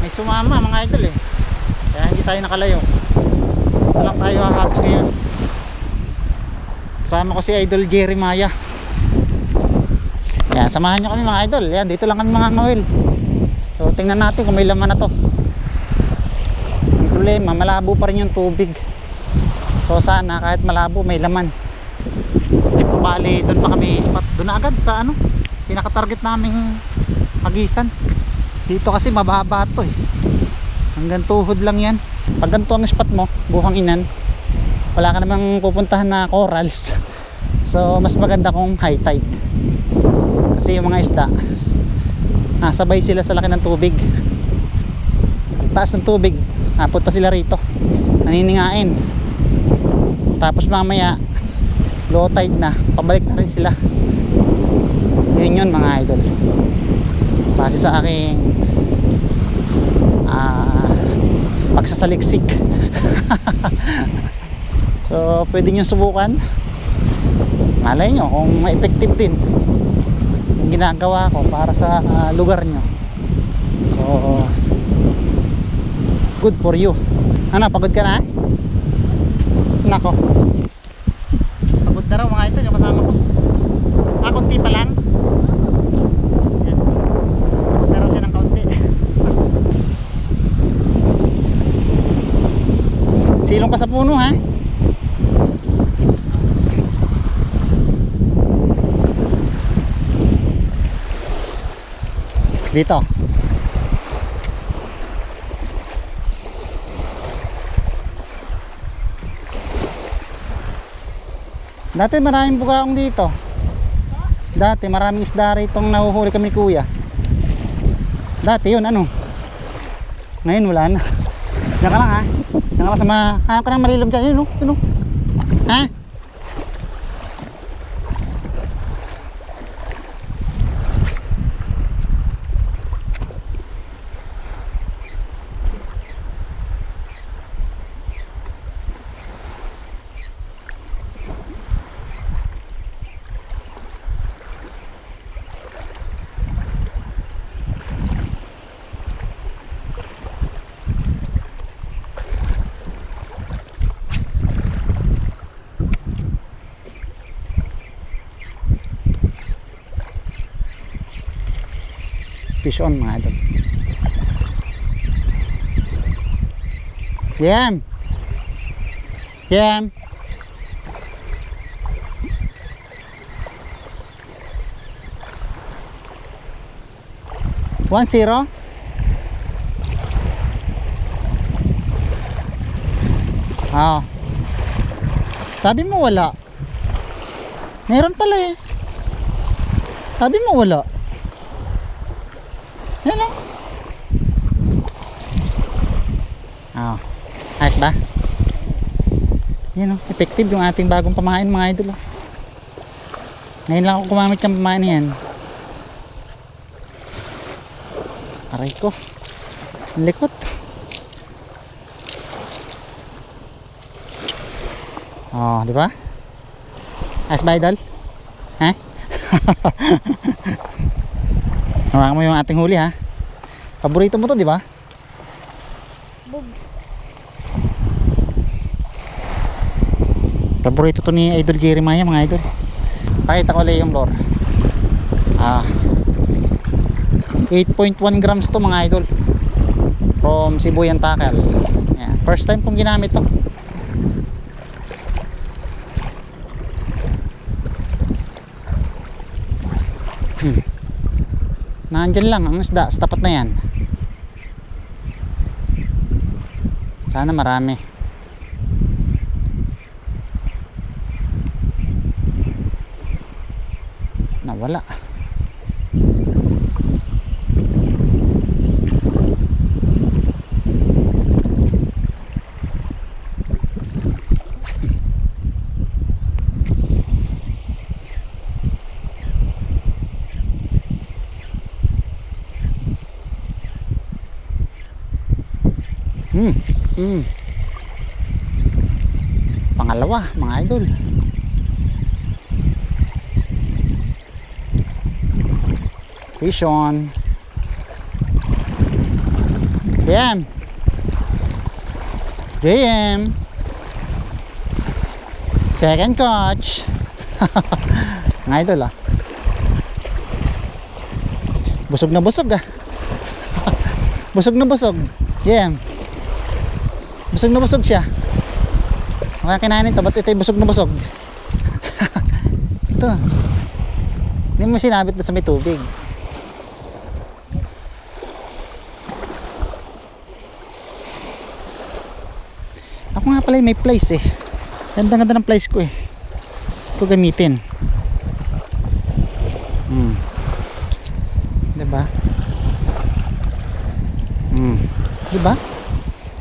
may sumama mga idol eh, kaya hindi tayo nakalayo. Ito lang tayo hahapos ngayon. Kasama ko si Idol Jeremiah. Yan, samahan nyo kami mga idol. Yan, dito lang kami mga ngawil. So tingnan natin kung may laman na to. Ang problema, malabo pa rin yung tubig. So sana kahit malabo may laman. Bali doon pa kami spot, doon na agad sa ano, pinaka-target naming Hagisan. Dito kasi mababa to eh, hanggang tuhod lang yan. Pag ganito ang spot mo, Buhang Inan, wala ka namang pupuntahan na corals. So mas maganda kung high tide, kasi yung mga isda nasabay sila sa laki ng tubig. Ang taas ng tubig, napunta sila rito, naniningain. Tapos mamaya low tide na, pabalik na rin sila. Yun mga idol, base sa aking pagsasaliksik. So pwede nyo subukan, malay nyo kung effective din yung ginagawa ko para sa lugar nyo. So good for you. Ano, pagod ka na? Nako, pagod na raw mga idol yung kasama ko. Konti pa lang. Yan, pagod na raw siya ng kaunti. Silong ka sa puno ha. Dito. Dati maraming bugaong dito. Dati maraming isda rito nahuhuli kami ni kuya. Dati yun ano. Ngayon wala na. Diyan ka lang ha. Diyan ka lang sa hanap ka ng malilom dyan. Yun o. Yun o. Ha? Fish on mga idol. Yam. Yam. One zero. Ah. Sabi mo wala. Meron pala eh. Sabi mo wala. Yan o. Oh. Ayos ba? Yan o. Effective yung ating bagong pamain mga idol o. Ngayon lang ako gumamit yung pamain yan. Aray ko. Likot. Oh, di ba? Ayos ba idol? Ha? Hawakan mo yung ating huli ha. Paborito mo to, di ba? Bugs. Paborito to ni Idol Jeremiah mga idol. Pakita ko ulit yung lure. 8.1 grams to mga idol. From Sibuyan Tackle. Ayan. First time kong ginamit to. Nandyan lang ang isda sa tapat na yan. Sana marami. Nawala. Pangalawa mga idol. Fish on. JM. JM. Second coach. Mga idol ah. Busog na busog ah. Busog na busog. JM. Busog na busog siya. Kaya kinain ito, ba't ito'y busog na busog? Ito. Hindi mo sinabit na sa may tubig. Ako nga pala may place eh. Ganda-ganda ng place ko eh. Ito gamitin. Diba? Diba?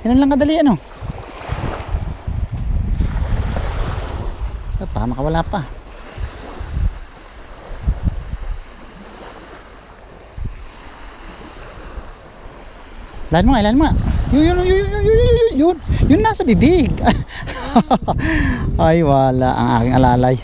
Yan lang kadali ano. Tama ka, wala pa. Ilan mo nga, ilan mo nga. Yun nasa bibig. Ay wala ang aking alalay.